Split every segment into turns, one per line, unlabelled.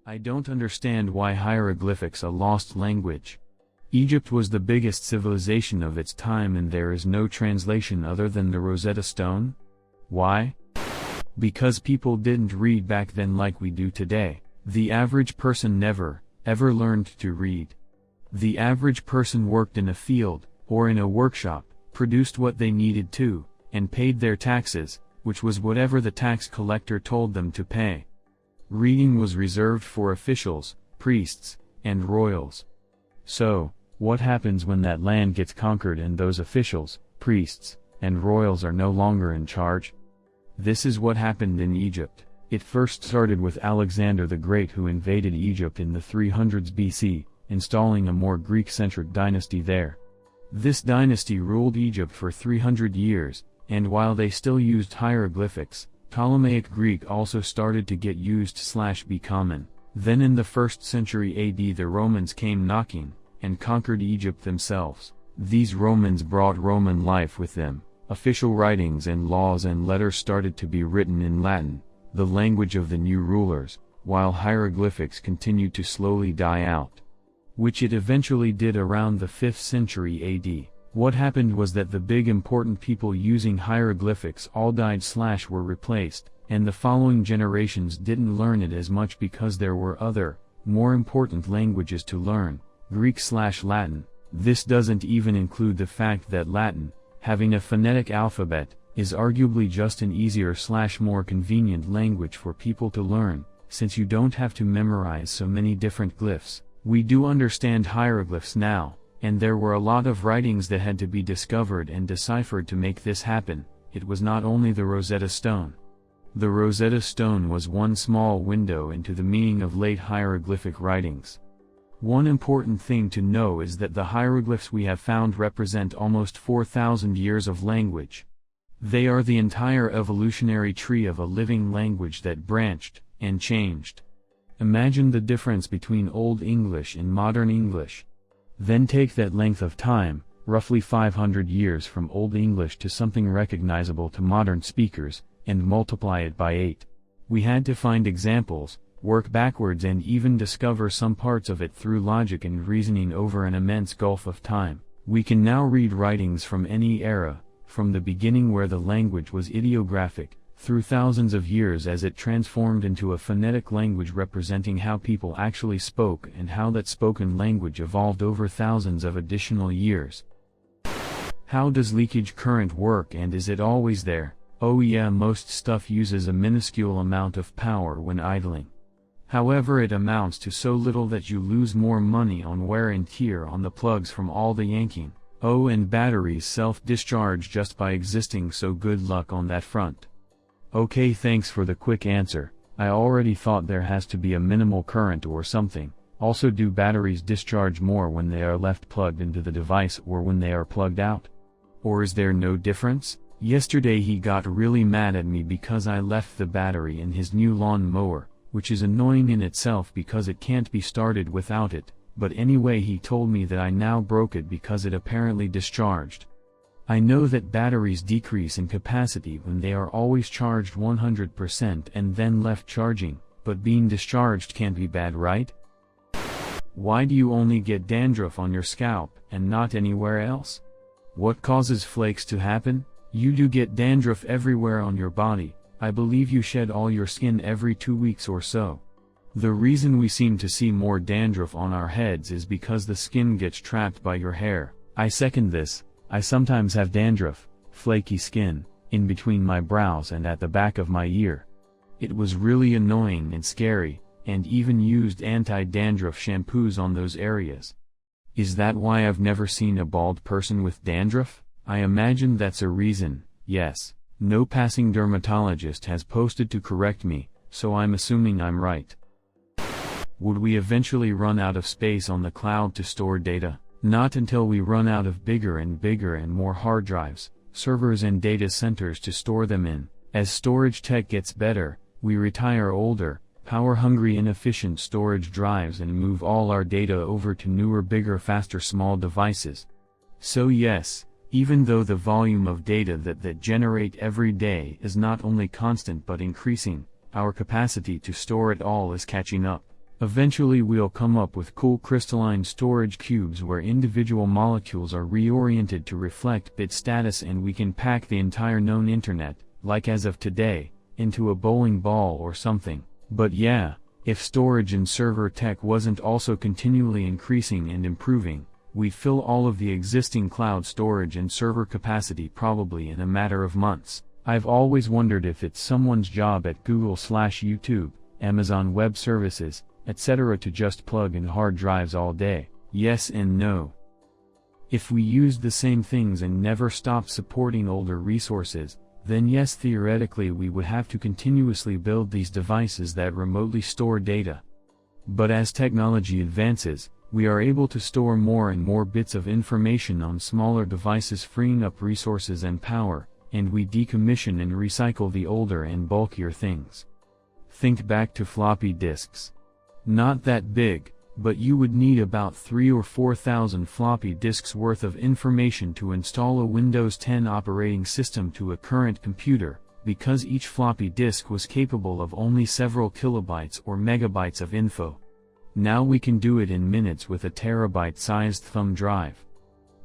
I don't understand why hieroglyphics a lost language. Egypt was the biggest civilization of its time and there is no translation other than the Rosetta Stone? Why? Because people didn't read back then like we do today. The average person never, ever learned to read. The average person worked in a field, or in a workshop, produced what they needed to, and paid their taxes, which was whatever the tax collector told them to pay. Reading was reserved for officials, priests, and royals. So, what happens when that land gets conquered and those officials, priests, and royals are no longer in charge? This is what happened in Egypt. It first started with Alexander the Great, who invaded Egypt in the 300s BC, installing a more Greek-centric dynasty there. This dynasty ruled Egypt for 300 years, and while they still used hieroglyphics, Ptolemaic Greek also started to get used/be common. Then in the 1st century AD the Romans came knocking, and conquered Egypt themselves. These Romans brought Roman life with them. Official writings and laws and letters started to be written in Latin, the language of the new rulers, while hieroglyphics continued to slowly die out. Which it eventually did around the 5th century AD. What happened was that the big important people using hieroglyphics all died/were replaced, and the following generations didn't learn it as much because there were other, more important languages to learn, Greek/Latin. This doesn't even include the fact that Latin, having a phonetic alphabet, is arguably just an easier/more convenient language for people to learn, since you don't have to memorize so many different glyphs. We do understand hieroglyphs now, and there were a lot of writings that had to be discovered and deciphered to make this happen. It was not only the Rosetta Stone. The Rosetta Stone was one small window into the meaning of late hieroglyphic writings. One important thing to know is that the hieroglyphs we have found represent almost 4,000 years of language. They are the entire evolutionary tree of a living language that branched and changed. Imagine the difference between Old English and Modern English. Then take that length of time, roughly 500 years from Old English to something recognizable to modern speakers, and multiply it by 8. We had to find examples, work backwards and even discover some parts of it through logic and reasoning over an immense gulf of time. We can now read writings from any era, from the beginning where the language was ideographic, through thousands of years as it transformed into a phonetic language representing how people actually spoke and how that spoken language evolved over thousands of additional years. How does leakage current work and is it always there? Oh yeah, most stuff uses a minuscule amount of power when idling. However, it amounts to so little that you lose more money on wear and tear on the plugs from all the yanking. Oh, and batteries self-discharge just by existing, so good luck on that front. Okay, thanks for the quick answer. I already thought there has to be a minimal current or something. Also, do batteries discharge more when they are left plugged into the device or when they are plugged out? Or is there no difference? Yesterday he got really mad at me because I left the battery in his new lawn mower, which is annoying in itself because it can't be started without it, but anyway he told me that I now broke it because it apparently discharged. I know that batteries decrease in capacity when they are always charged 100% and then left charging, but being discharged can't be bad, right? Why do you only get dandruff on your scalp and not anywhere else? What causes flakes to happen? You do get dandruff everywhere on your body. I believe you shed all your skin every 2 weeks or so. The reason we seem to see more dandruff on our heads is because the skin gets trapped by your hair. I second this. I sometimes have dandruff, flaky skin, in between my brows and at the back of my ear. It was really annoying and scary, and even used anti-dandruff shampoos on those areas. Is that why I've never seen a bald person with dandruff? I imagine that's a reason. Yes. No passing dermatologist has posted to correct me, so I'm assuming I'm right. Would we eventually run out of space on the cloud to store data? Not until we run out of bigger and more hard drives, servers and data centers to store them in. As storage tech gets better, we retire older, power-hungry, inefficient storage drives and move all our data over to newer, bigger, faster small devices. So yes, even though the volume of data that generate every day is not only constant but increasing, our capacity to store it all is catching up. Eventually we'll come up with cool crystalline storage cubes where individual molecules are reoriented to reflect bit status, and we can pack the entire known internet, like as of today, into a bowling ball or something. But yeah, if storage and server tech wasn't also continually increasing and improving, we'd fill all of the existing cloud storage and server capacity probably in a matter of months. I've always wondered if it's someone's job at Google/YouTube, Amazon Web Services, etc. to just plug in hard drives all day. Yes and no. If we used the same things and never stopped supporting older resources, then yes, theoretically we would have to continuously build these devices that remotely store data. But as technology advances, we are able to store more and more bits of information on smaller devices, freeing up resources and power, and we decommission and recycle the older and bulkier things. Think back to floppy disks. Not that big, but you would need about 3,000 or 4,000 floppy disks worth of information to install a Windows 10 operating system to a current computer, because each floppy disk was capable of only several kilobytes or megabytes of info. Now we can do it in minutes with a terabyte-sized thumb drive.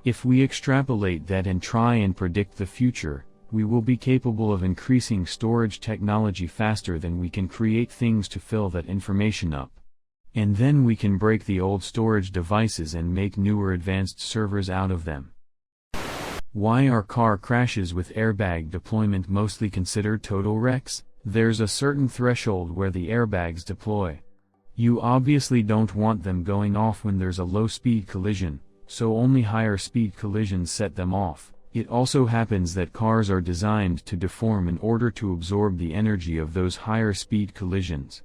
If we extrapolate that and try and predict the future, we will be capable of increasing storage technology faster than we can create things to fill that information up. And then we can break the old storage devices and make newer advanced servers out of them. Why are car crashes with airbag deployment mostly considered total wrecks? There's a certain threshold where the airbags deploy. You obviously don't want them going off when there's a low-speed collision, so only higher-speed collisions set them off. It also happens that cars are designed to deform in order to absorb the energy of those higher-speed collisions.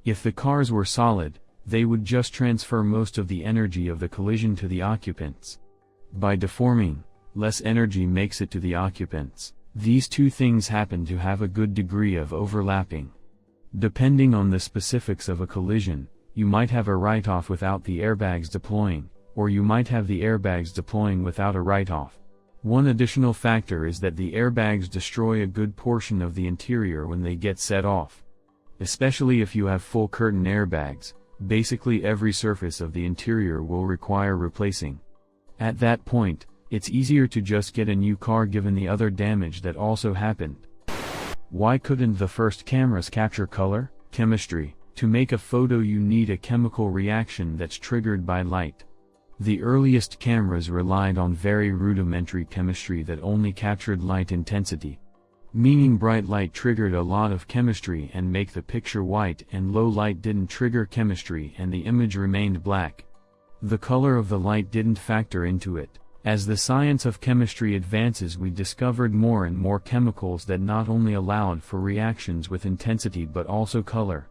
If the cars were solid, they would just transfer most of the energy of the collision to the occupants. By deforming, less energy makes it to the occupants. These two things happen to have a good degree of overlapping. Depending on the specifics of a collision, you might have a write-off without the airbags deploying, or you might have the airbags deploying without a write-off. One additional factor is that the airbags destroy a good portion of the interior when they get set off. Especially if you have full curtain airbags, basically every surface of the interior will require replacing. At that point, it's easier to just get a new car given the other damage that also happened. Why couldn't the first cameras capture color? Chemistry. To make a photo you need a chemical reaction that's triggered by light. The earliest cameras relied on very rudimentary chemistry that only captured light intensity. Meaning bright light triggered a lot of chemistry and make the picture white, and low light didn't trigger chemistry and the image remained black. The color of the light didn't factor into it. As the science of chemistry advances, we discovered more and more chemicals that not only allowed for reactions with intensity but also color.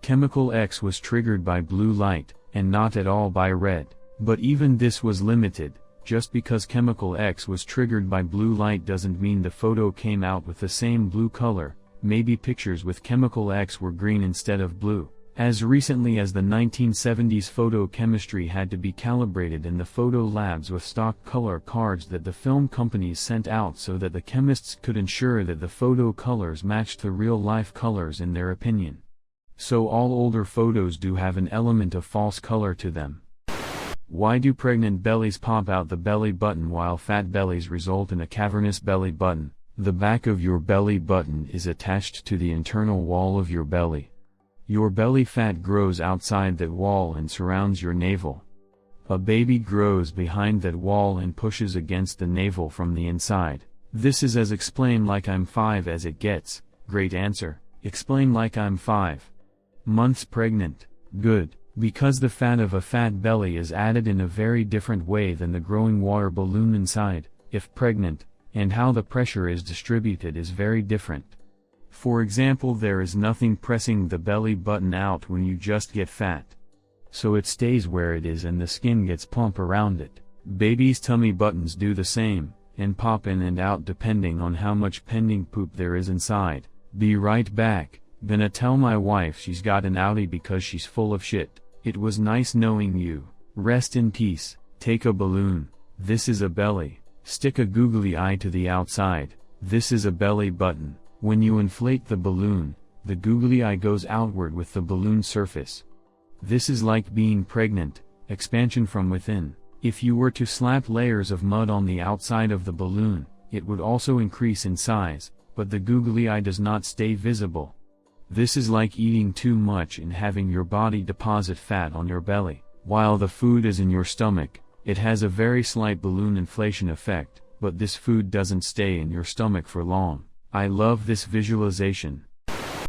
Chemical X was triggered by blue light, and not at all by red. But even this was limited. Just because chemical X was triggered by blue light doesn't mean the photo came out with the same blue color. Maybe pictures with chemical X were green instead of blue. As recently as the 1970s, photochemistry had to be calibrated in the photo labs with stock color cards that the film companies sent out so that the chemists could ensure that the photo colors matched the real-life colors in their opinion. So all older photos do have an element of false color to them. Why do pregnant bellies pop out the belly button while fat bellies result in a cavernous belly button? The back of your belly button is attached to the internal wall of your belly. Your belly fat grows outside that wall and surrounds your navel. A baby grows behind that wall and pushes against the navel from the inside. This is as ExplainLikeIm5 as it gets. Great answer. ExplainLikeIm5. Months pregnant. Good. Because the fat of a fat belly is added in a very different way than the growing water balloon inside, if pregnant, and how the pressure is distributed is very different. For example, there is nothing pressing the belly button out when you just get fat. So it stays where it is and the skin gets plump around it. Babies' tummy buttons do the same, and pop in and out depending on how much pending poop there is inside. Be right back. Gonna tell my wife she's got an outie because she's full of shit. It was nice knowing you. Rest in peace. Take a balloon. This is a belly. Stick a googly eye to the outside. This is a belly button. When you inflate the balloon, the googly eye goes outward with the balloon surface. This is like being pregnant, expansion from within. If you were to slap layers of mud on the outside of the balloon, it would also increase in size, but the googly eye does not stay visible. This is like eating too much and having your body deposit fat on your belly. While the food is in your stomach, it has a very slight balloon inflation effect, but this food doesn't stay in your stomach for long. I love this visualization.